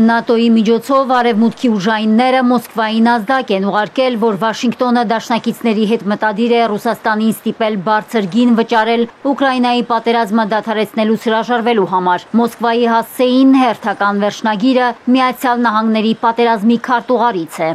ՆԱՏՕ-ի միջոցով արևմուտքի ուժայինները Մոսկվային ազդակ են ուղարկել, որ Վաշինգտոնը դաշնակիցների հետ մտադիր է Ռուսաստանին ստիպել բարձր գին վճարել Ուկրաինայի պատերազմը դադարեցնելուց հրաժարվելու համար։ Մոսկվայի հասցեին հերթական վերջնագիրը Միացյալ Նահանգների պատերազմի քարտուղարից է։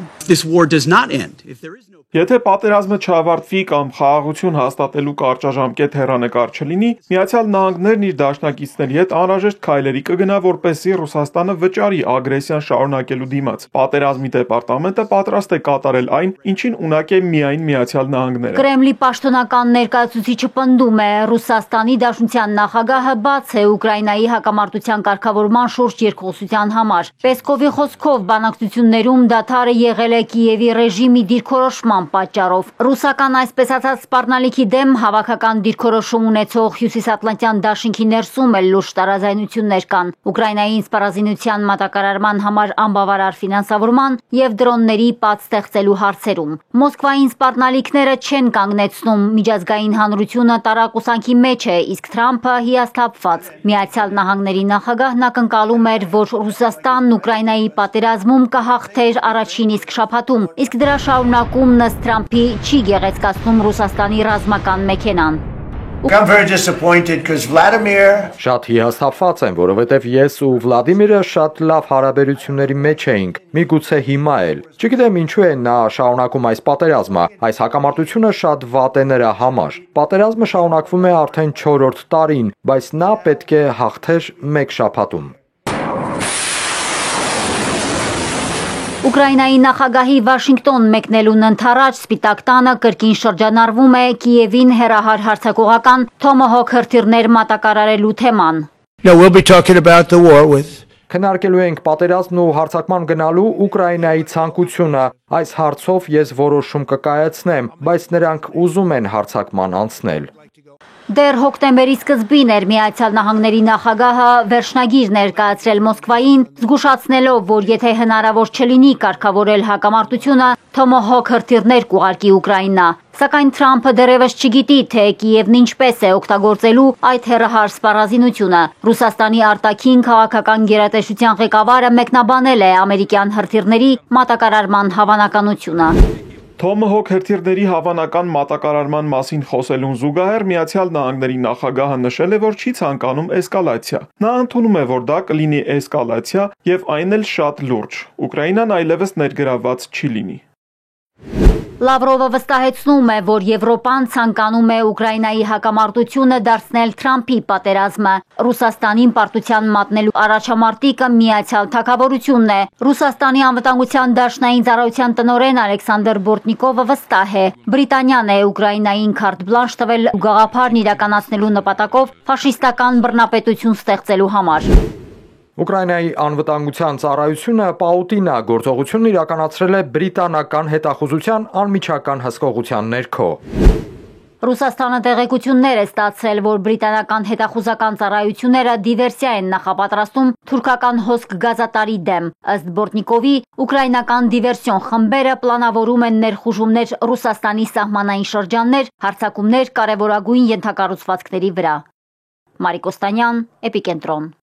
Եթե պատերազմը չավարտվի կամ խաղաղություն հաստատելու կարճաժամկետ հեռանկար չլինի, Միացյալ Նահանգներն իր դաշնակիցների հետ անհրաժեշտ քայլերի կգնա, որպեսզի Ռուսաստանը վճարի ագրեսիան շարունակելու դիմաց։ Պատերազմի դեպարտամենտը պատրաստ է կատարել այն, ինչին ունակ է միայն Միացյալ Նահանգները։ Կրեմլի պաշտոնական ներկայացուցիչը պնդում է, Ռուսաստանի Դաշնության նախագահը բաց է Ուկրաինայի հակամարտության կարգավորման շուրջ երկխոսության համար։ Պեսկովի խոսքով բանակցություններում դադարը եղել է Կիևի ռեժիմի դիրքորոշման պատճառով։ Ռուսական այսպես ասած սպառնալիքի դեմ հավաքական դիրքորոշում ունեցող Հյուսիսատլանտյան դաշինքի ներսում էլ լուրջ տարաձայնություններ կան Ուկրաինայի ինսպառազինության մատակարարման համար անբավարար ֆինանսավորման եւ դրոնների պատ ստեղծելու հարցերում։ Մոսկվային սպառնալիքները չեն կանգնեցնում, միջազգային հանրությունը տարակուսանքի մեջ է, իսկ Թրամփը հիասթափված։ Միացյալ Նահանգների նախագահն ակնկալում էր, որ Ռուսաստանն Ուկրաինայի պատերազմում կհաղթեր առաջին իսկ շաբաթում, իսկ դրա շարունակումն ըստ Թրամփի չի գեղեցկացնում Ռուսաստանի ռազմական մեքենան։ Շատ հիասթափված եմ, որովհետև ես ու Վլադիմիրը շատ լավ հարաբերությունների մեջ էինք, միգուցե հիմա էլ։ Չգիտեմ ինչու է նա շարունակում այս պատերազմը, այս հակամարտությունը շատ վատ է նրա համար։ Պատերազմը շարունակվում է արդեն 4-րդ տարին, բայց նա պետք է հաղթեր մեկ շաբաթում։ Ուկրաինայի նախագահի Վաշինգտոն մեկնելուն ընդառաջ Սպիտակ տանը կրկին շրջանառվում է Կիևին հեռահար հարձակողական Թոմահոք հրթիռներ մատակարարելու թեման։ Քննարկելու ենք պատերազմն ու հարձակման գնալու Ուկրաինայի ցանկությունը։ Այս հարցով ես որոշում կկայացնեմ, բայց նրանք ուզում են հարձակման անցնել։ Դեռ հոկտեմբերի սկզբին էր Միացյալ Նահանգների նախագահը վերջնագիր ներկայացրել Մոսկվային, զգուշացնելով, որ եթե հնարավոր չլինի կարգավորել հակամարտությունը, Թոմահոք հրթիռներ կուղարկի Ուկրաինա։ Սակայն Թրամփը դեռևս չգիտի, թե Կիևն ինչպես է օգտագործելու այդ հեռահար սպառազինությունը։ Ռուսաստանի արտաքին քաղաքական գերատեսչության ղեկավարը մեկնաբանել է ամերիկյան հրթիռների մատակարարման հավանականությունը։ Թոմահոք հրթիռների հավանական մատակարարման մասին խոսելուն զուգահեռ Միացյալ Նահանգների նախագահը նշել է, որ չի ցանկանում էսկալացիա։ Նա ընդունում է, որ դա կլինի էսկալացիա եւ այն էլ շատ լուրջ։ Ուկրաինան այլևս ներգրավված չի լինի։ Լավրովը վստահեցնում է, որ Եվրոպան ցանկանում է Ուկրաինայի հակամարտությունը դարձնել Թրամփի պատերազմը։ Ռուսաստանին պարտության մատնելու առաջամարտիկը Միացյալ Թագավորությունն է։ Ռուսաստանի անվտանգության դաշնային ծառայության տնօրեն Ալեքսանդր Բորտնիկովը վստահ է։ Բրիտանիան է Ուկրաինային քարտ բլանշ տվել գաղափարն իրականացնելու նպատակով ֆաշիստական բռնապետություն ստեղծելու համար։ Ուկրաինայի անվտանգության ծառայությունը պաուտինա գործողությունն իրականացրել է բրիտանական հետախուզության անմիջական հսկողության ներքո։ Ռուսաստանը տեղեկություններ է ստացել, որ բրիտանական հետախուզական ծառայությունները դիվերսիա են նախապատրաստում թուրքական հոսք գազատարի դեմ։ Ըստ Բորտնիկովի, ուկրաինական դիվերսիոն խմբերը պլանավորում են ներխուժումներ Ռուսաստանի սահմանային շրջաններ, հարձակումներ կարևորագույն ենթակառուցվածքների վրա։ Մարիկ Օստանյան, Էպիկենտրոն։